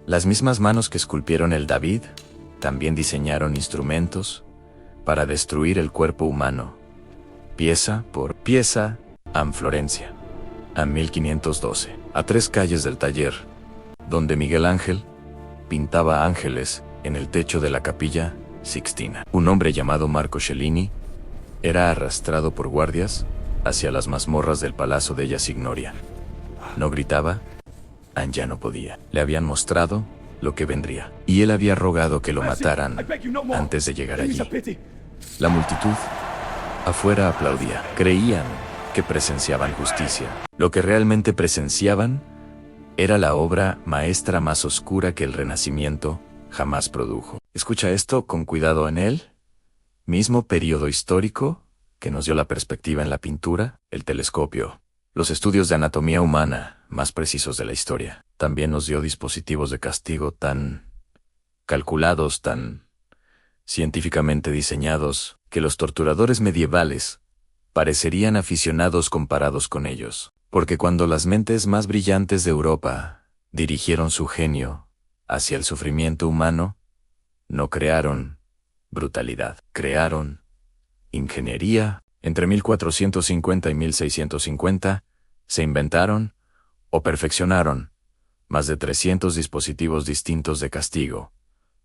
Las mismas manos que esculpieron el David también diseñaron instrumentos para destruir el cuerpo humano, pieza por pieza, en Florencia, a 1512, a 3 calles del taller, donde Miguel Ángel pintaba ángeles en el techo de la Capilla Sixtina. Un hombre llamado Marco Cellini era arrastrado por guardias hacia las mazmorras del Palazzo della Signoria. No gritaba, ya no podía. Le habían mostrado lo que vendría, y él había rogado que lo mataran antes de llegar allí. La multitud afuera aplaudía. Creían que presenciaban justicia. Lo que realmente presenciaban era la obra maestra más oscura que el Renacimiento jamás produjo. Escucha esto con cuidado. En él mismo periodo histórico que nos dio la perspectiva en la pintura, el telescopio, los estudios de anatomía humana más precisos de la historia, también nos dio dispositivos de castigo tan calculados, tan científicamente diseñados, que los torturadores medievales parecerían aficionados comparados con ellos. Porque cuando las mentes más brillantes de Europa dirigieron su genio hacia el sufrimiento humano, no crearon brutalidad, crearon ingeniería. Entre 1450 y 1650 se inventaron o perfeccionaron más de 300 dispositivos distintos de castigo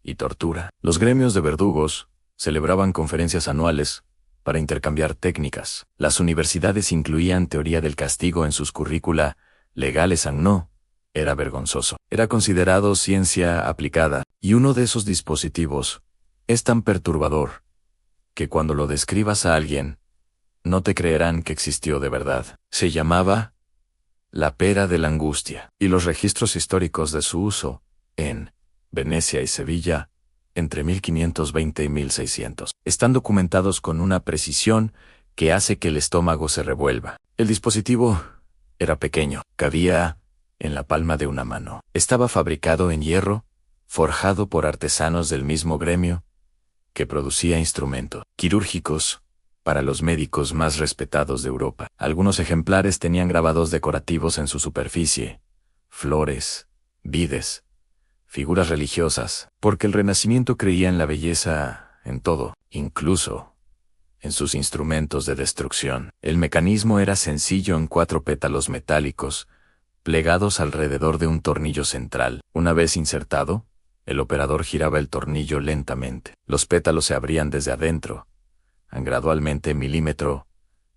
y tortura. Los gremios de verdugos celebraban conferencias anuales para intercambiar técnicas. Las universidades incluían teoría del castigo en sus currícula legales. No era vergonzoso. Era considerado ciencia aplicada, y uno de esos dispositivos es tan perturbador que cuando lo describas a alguien, no te creerán que existió de verdad. Se llamaba la pera de la angustia, y los registros históricos de su uso en Venecia y Sevilla entre 1520 y 1600 están documentados con una precisión que hace que el estómago se revuelva. El dispositivo era pequeño, cabía en la palma de una mano. Estaba fabricado en hierro, forjado por artesanos del mismo gremio que producía instrumentos quirúrgicos para los médicos más respetados de Europa. Algunos ejemplares tenían grabados decorativos en su superficie, flores, vides, figuras religiosas, porque el Renacimiento creía en la belleza en todo, incluso en sus instrumentos de destrucción. El mecanismo era sencillo en 4 pétalos metálicos, plegados alrededor de un tornillo central. Una vez insertado, el operador giraba el tornillo lentamente. Los pétalos se abrían desde adentro, gradualmente milímetro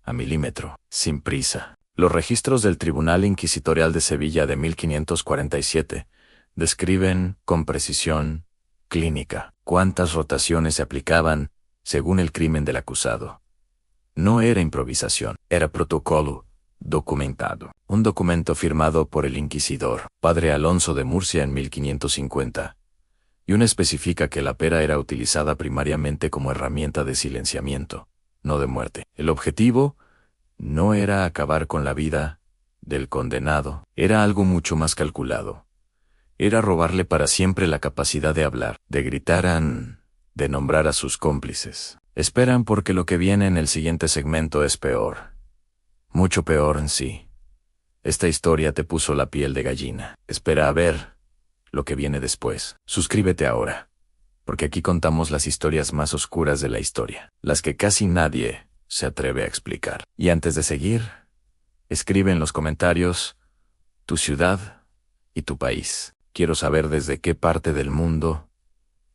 a milímetro, sin prisa. Los registros del Tribunal Inquisitorial de Sevilla de 1547 describen con precisión clínica cuántas rotaciones se aplicaban según el crimen del acusado. No era improvisación, era protocolo documentado. Un documento firmado por el inquisidor, padre Alonso de Murcia en 1550. Y uno especifica que la pera era utilizada primariamente como herramienta de silenciamiento, no de muerte. El objetivo no era acabar con la vida del condenado, era algo mucho más calculado. Era robarle para siempre la capacidad de hablar, de gritar, de nombrar a sus cómplices. Esperan porque lo que viene en el siguiente segmento es peor. Mucho peor en sí. Esta historia te puso la piel de gallina. Espera a ver lo que viene después. Suscríbete ahora, porque aquí contamos las historias más oscuras de la historia, las que casi nadie se atreve a explicar. Y antes de seguir, escribe en los comentarios tu ciudad y tu país. Quiero saber desde qué parte del mundo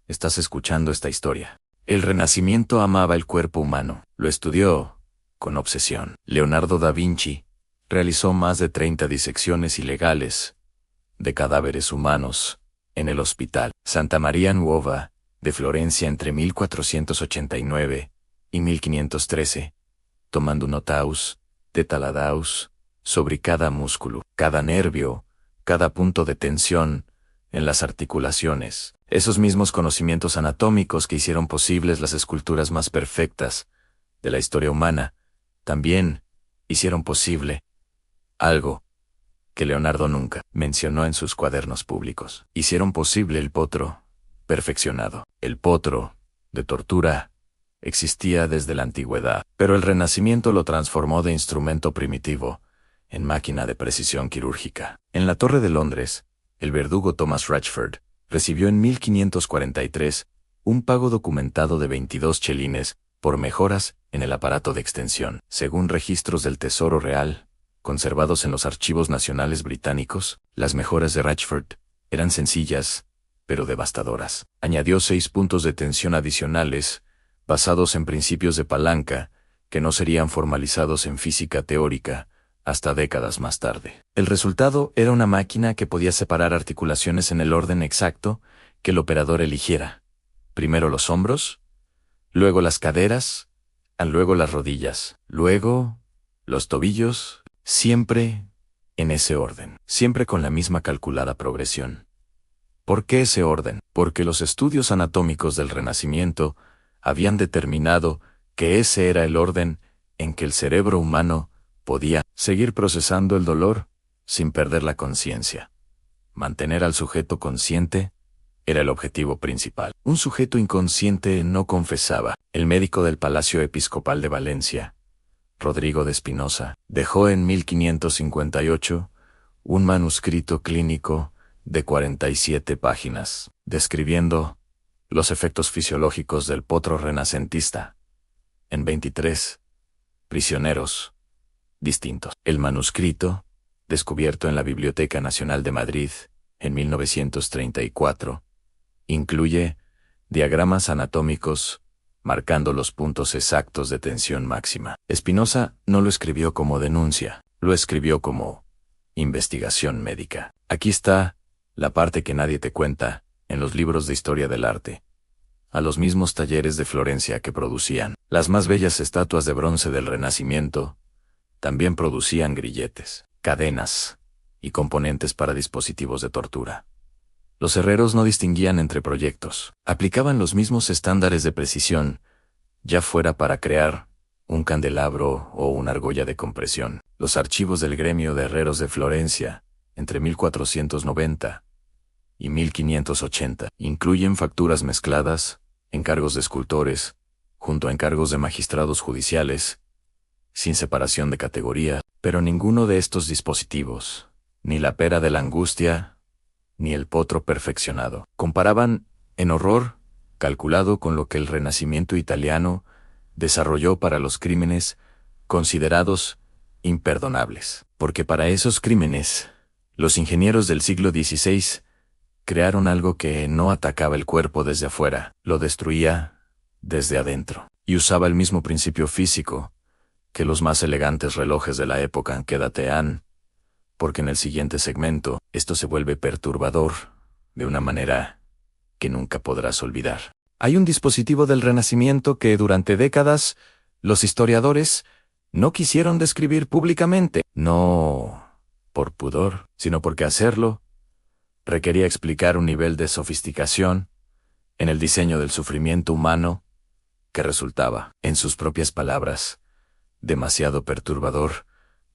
estás escuchando esta historia. El Renacimiento amaba el cuerpo humano, lo estudió con obsesión. Leonardo da Vinci realizó más de 30 disecciones ilegales de cadáveres humanos en el Hospital Santa Maria Nuova de Florencia entre 1489 y 1513, tomando notaus, detaladaus, sobre cada músculo, cada nervio, cada punto de tensión en las articulaciones. Esos mismos conocimientos anatómicos que hicieron posibles las esculturas más perfectas de la historia humana, también hicieron posible algo que Leonardo nunca mencionó en sus cuadernos públicos. Hicieron posible el potro perfeccionado. El potro de tortura existía desde la antigüedad, pero el Renacimiento lo transformó de instrumento primitivo en máquina de precisión quirúrgica. En la Torre de Londres, el verdugo Thomas Ratchford recibió en 1543 un pago documentado de 22 chelines por mejoras en el aparato de extensión. Según registros del Tesoro Real, conservados en los archivos nacionales británicos, las mejoras de Ratchford eran sencillas, pero devastadoras. Añadió 6 puntos de tensión adicionales, basados en principios de palanca, que no serían formalizados en física teórica hasta décadas más tarde. El resultado era una máquina que podía separar articulaciones en el orden exacto que el operador eligiera. Primero los hombros, luego las caderas, luego las rodillas, luego los tobillos, siempre en ese orden, siempre con la misma calculada progresión. ¿Por qué ese orden? Porque los estudios anatómicos del Renacimiento habían determinado que ese era el orden en que el cerebro humano podía seguir procesando el dolor sin perder la conciencia. Mantener al sujeto consciente era el objetivo principal. Un sujeto inconsciente no confesaba. El médico del Palacio Episcopal de Valencia, Rodrigo de Espinosa, dejó en 1558 un manuscrito clínico de 47 páginas, describiendo los efectos fisiológicos del potro renacentista en 23 prisioneros distintos. El manuscrito, descubierto en la Biblioteca Nacional de Madrid en 1934, incluye diagramas anatómicos marcando los puntos exactos de tensión máxima. Espinosa no lo escribió como denuncia, lo escribió como investigación médica. Aquí está la parte que nadie te cuenta en los libros de historia del arte. A los mismos talleres de Florencia que producían las más bellas estatuas de bronce del Renacimiento, también producían grilletes, cadenas y componentes para dispositivos de tortura. Los herreros no distinguían entre proyectos, aplicaban los mismos estándares de precisión, ya fuera para crear un candelabro o una argolla de compresión. Los archivos del gremio de herreros de Florencia, entre 1490 y 1580, incluyen facturas mezcladas, encargos de escultores, junto a encargos de magistrados judiciales, sin separación de categoría, pero ninguno de estos dispositivos, ni la pera de la angustia, ni el potro perfeccionado, comparaban, en horror, calculado con lo que el Renacimiento italiano desarrolló para los crímenes considerados imperdonables. Porque para esos crímenes, los ingenieros del siglo XVI crearon algo que no atacaba el cuerpo desde afuera, lo destruía desde adentro, y usaba el mismo principio físico que los más elegantes relojes de la época que datean, porque en el siguiente segmento esto se vuelve perturbador de una manera que nunca podrás olvidar. Hay un dispositivo del Renacimiento que durante décadas los historiadores no quisieron describir públicamente, no por pudor, sino porque hacerlo requería explicar un nivel de sofisticación en el diseño del sufrimiento humano que resultaba, en sus propias palabras, demasiado perturbador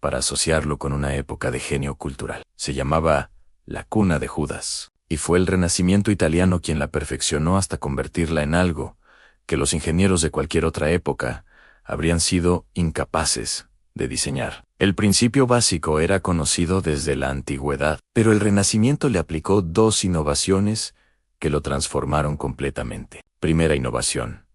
para asociarlo con una época de genio cultural. Se llamaba la cuna de Judas, y fue el Renacimiento italiano quien la perfeccionó hasta convertirla en algo que los ingenieros de cualquier otra época habrían sido incapaces de diseñar. El principio básico era conocido desde la antigüedad, pero el Renacimiento le aplicó 2 innovaciones que lo transformaron completamente. Primera innovación.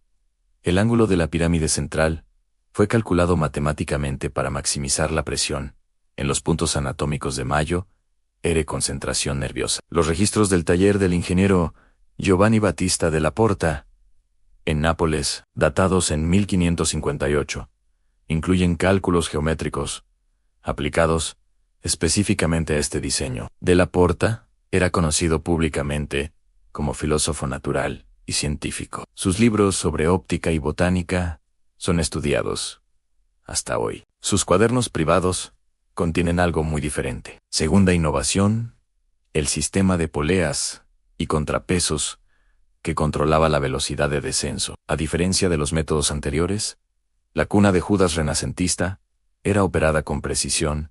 El ángulo de la pirámide central fue calculado matemáticamente para maximizar la presión en los puntos anatómicos de Mayo, R concentración nerviosa. Los registros del taller del ingeniero Giovanni Battista della Porta, en Nápoles, datados en 1558, incluyen cálculos geométricos aplicados específicamente a este diseño. Della Porta era conocido públicamente como filósofo natural y científico. Sus libros sobre óptica y botánica son estudiados hasta hoy. Sus cuadernos privados contienen algo muy diferente. Segunda innovación, el sistema de poleas y contrapesos que controlaba la velocidad de descenso. A diferencia de los métodos anteriores, la cuna de Judas renacentista era operada con precisión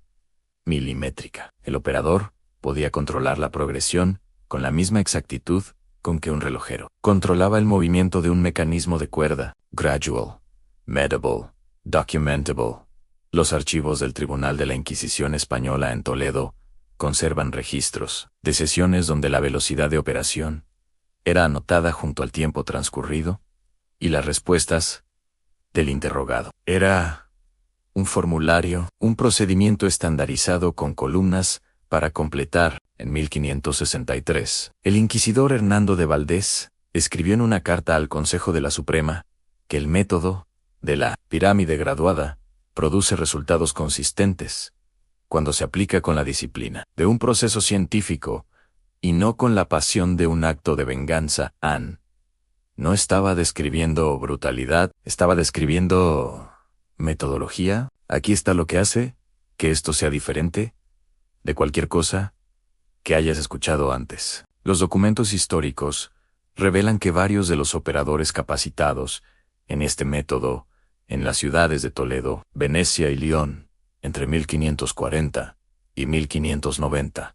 milimétrica. El operador podía controlar la progresión con la misma exactitud con que un relojero. Controlaba el movimiento de un mecanismo de cuerda, gradual, medable, documentable. Los archivos del Tribunal de la Inquisición Española en Toledo conservan registros de sesiones donde la velocidad de operación era anotada junto al tiempo transcurrido y las respuestas del interrogado. Era un formulario, un procedimiento estandarizado con columnas para completar. En 1563, el inquisidor Hernando de Valdés escribió en una carta al Consejo de la Suprema que el método de la pirámide graduada produce resultados consistentes cuando se aplica con la disciplina de un proceso científico y no con la pasión de un acto de venganza. No estaba describiendo brutalidad, estaba describiendo metodología. Aquí está lo que hace que esto sea diferente de cualquier cosa que hayas escuchado antes. Los documentos históricos revelan que varios de los operadores capacitados en este método en las ciudades de Toledo, Venecia y León, entre 1540 y 1590,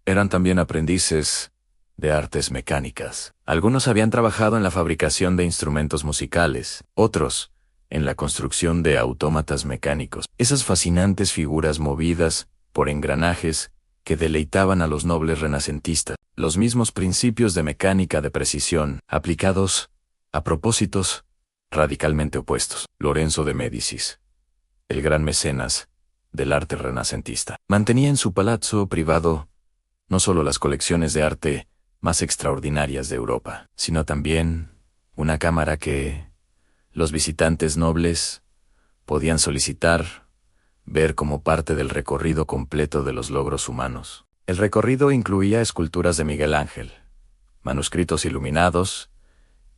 eran también aprendices de artes mecánicas. Algunos habían trabajado en la fabricación de instrumentos musicales, otros en la construcción de autómatas mecánicos. Esas fascinantes figuras movidas por engranajes que deleitaban a los nobles renacentistas, los mismos principios de mecánica de precisión aplicados a propósitos radicalmente opuestos. Lorenzo de Médicis, el gran mecenas del arte renacentista, mantenía en su palazzo privado no solo las colecciones de arte más extraordinarias de Europa, sino también una cámara que los visitantes nobles podían solicitar ver como parte del recorrido completo de los logros humanos. El recorrido incluía esculturas de Miguel Ángel, manuscritos iluminados,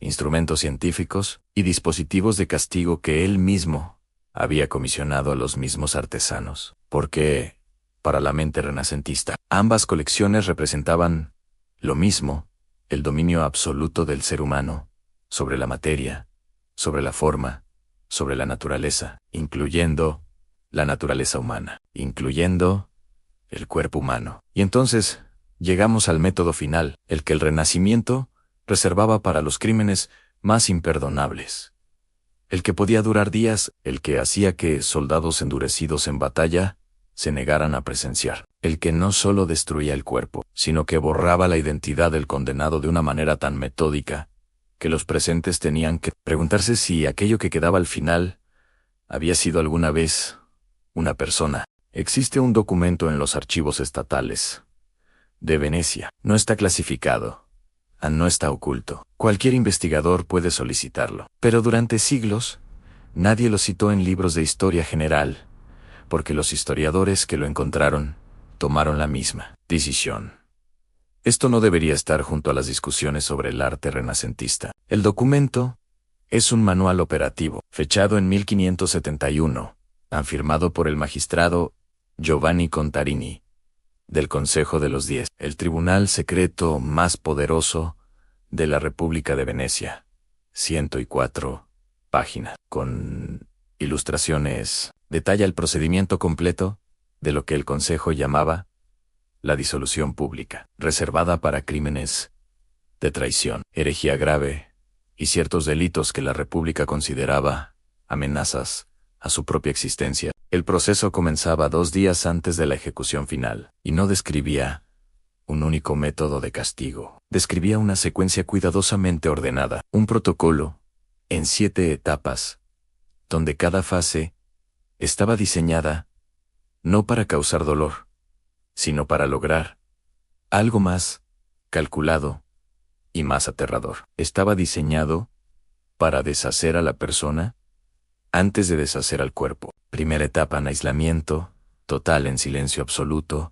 instrumentos científicos y dispositivos de castigo que él mismo había comisionado a los mismos artesanos. Porque, para la mente renacentista, ambas colecciones representaban lo mismo: el dominio absoluto del ser humano sobre la materia, sobre la forma, sobre la naturaleza, incluyendo la naturaleza humana, incluyendo el cuerpo humano. Y entonces llegamos al método final, el que el Renacimiento reservaba para los crímenes más imperdonables, el que podía durar días, el que hacía que soldados endurecidos en batalla se negaran a presenciar, el que no solo destruía el cuerpo, sino que borraba la identidad del condenado de una manera tan metódica que los presentes tenían que preguntarse si aquello que quedaba al final había sido alguna vez una persona. Existe un documento en los archivos estatales de Venecia. No está clasificado, no está oculto. Cualquier investigador puede solicitarlo. Pero durante siglos, nadie lo citó en libros de historia general, porque los historiadores que lo encontraron tomaron la misma decisión. Esto no debería estar junto a las discusiones sobre el arte renacentista. El documento es un manual operativo, fechado en 1571, firmado por el magistrado Giovanni Contarini, del Consejo de los 10, el tribunal secreto más poderoso de la República de Venecia. 104 páginas, con ilustraciones. Detalla el procedimiento completo de lo que el Consejo llamaba la disolución pública, reservada para crímenes de traición, herejía grave y ciertos delitos que la República consideraba amenazas a su propia existencia. El proceso comenzaba 2 días antes de la ejecución final, y no describía un único método de castigo. Describía una secuencia cuidadosamente ordenada, un protocolo en 7 etapas, donde cada fase estaba diseñada no para causar dolor, sino para lograr algo más calculado y más aterrador. Estaba diseñado para deshacer a la persona antes de deshacer al cuerpo. Primera etapa en aislamiento total en silencio absoluto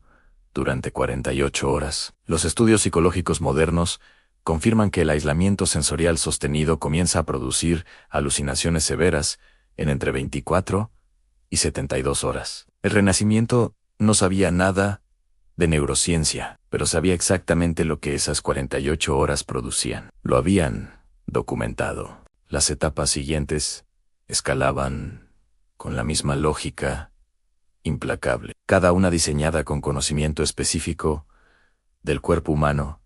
durante 48 horas. Los estudios psicológicos modernos confirman que el aislamiento sensorial sostenido comienza a producir alucinaciones severas en entre 24 y 72 horas. El Renacimiento no sabía nada de neurociencia, pero sabía exactamente lo que esas 48 horas producían. Lo habían documentado. Las etapas siguientes escalaban con la misma lógica implacable, cada una diseñada con conocimiento específico del cuerpo humano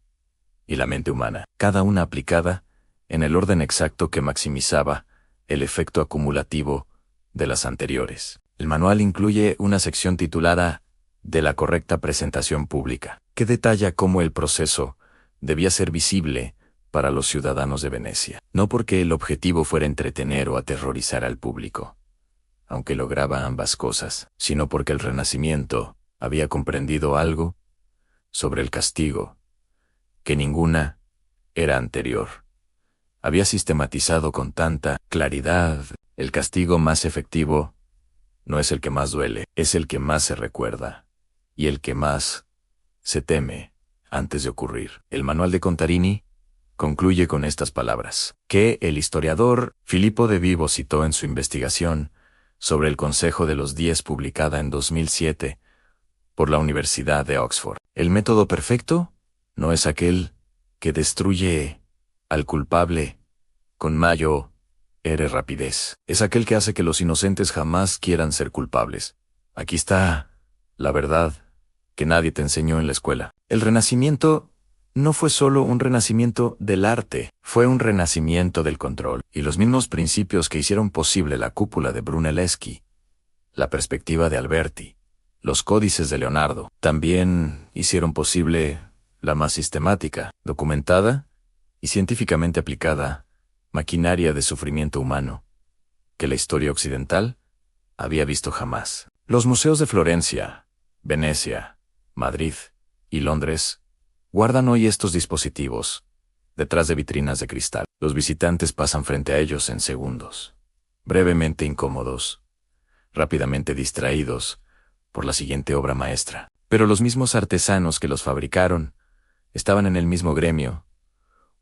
y la mente humana, cada una aplicada en el orden exacto que maximizaba el efecto acumulativo de las anteriores. El manual incluye una sección titulada de la correcta presentación pública, que detalla cómo el proceso debía ser visible para los ciudadanos de Venecia, no porque el objetivo fuera entretener o aterrorizar al público, aunque lograba ambas cosas, sino porque el Renacimiento había comprendido algo sobre el castigo que ninguna era anterior. Había sistematizado con tanta claridad: el castigo más efectivo no es el que más duele, es el que más se recuerda y el que más se teme antes de ocurrir. El manual de Contarini concluye con estas palabras, que el historiador Filippo de Vivo citó en su investigación sobre el Consejo de los 10 publicada en 2007 por la Universidad de Oxford. El método perfecto no es aquel que destruye al culpable con mayor rapidez. Es aquel que hace que los inocentes jamás quieran ser culpables. Aquí está la verdad que nadie te enseñó en la escuela. El Renacimiento no fue solo un renacimiento del arte, fue un renacimiento del control, y los mismos principios que hicieron posible la cúpula de Brunelleschi, la perspectiva de Alberti, los códices de Leonardo, también hicieron posible la más sistemática, documentada y científicamente aplicada maquinaria de sufrimiento humano que la historia occidental había visto jamás. Los museos de Florencia, Venecia, Madrid y Londres guardan hoy estos dispositivos detrás de vitrinas de cristal. Los visitantes pasan frente a ellos en segundos, brevemente incómodos, rápidamente distraídos por la siguiente obra maestra. Pero los mismos artesanos que los fabricaron estaban en el mismo gremio,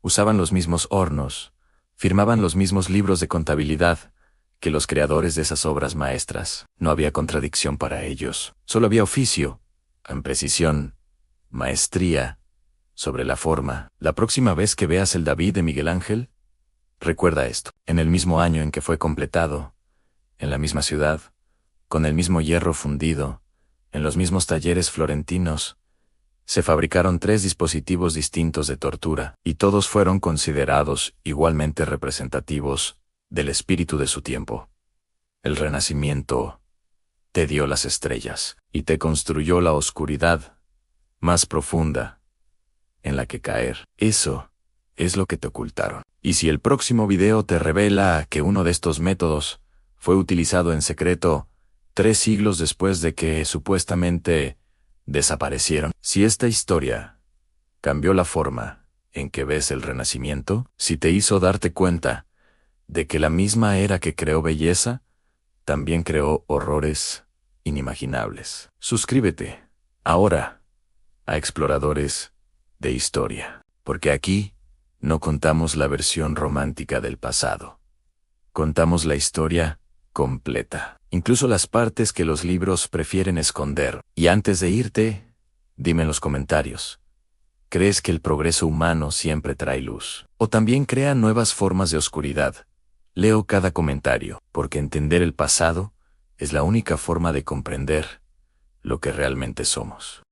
usaban los mismos hornos, firmaban los mismos libros de contabilidad que los creadores de esas obras maestras. No había contradicción para ellos, solo había oficio, en precisión, maestría sobre la forma. La próxima vez que veas el David de Miguel Ángel, recuerda esto: en el mismo año en que fue completado, en la misma ciudad, con el mismo hierro fundido, en los mismos talleres florentinos, se fabricaron 3 dispositivos distintos de tortura, y todos fueron considerados igualmente representativos del espíritu de su tiempo. El Renacimiento te dio las estrellas y te construyó la oscuridad más profunda en la que caer. Eso es lo que te ocultaron. Y si el próximo video te revela que uno de estos métodos fue utilizado en secreto 3 siglos después de que supuestamente desaparecieron, si esta historia cambió la forma en que ves el Renacimiento, si te hizo darte cuenta de que la misma era que creó belleza, también creó horrores inimaginables. Suscríbete ahora a Exploradores de Historia, porque aquí no contamos la versión romántica del pasado. Contamos la historia completa, incluso las partes que los libros prefieren esconder. Y antes de irte, dime en los comentarios, ¿crees que el progreso humano siempre trae luz? ¿O también crea nuevas formas de oscuridad? Leo cada comentario, porque entender el pasado es la única forma de comprender lo que realmente somos.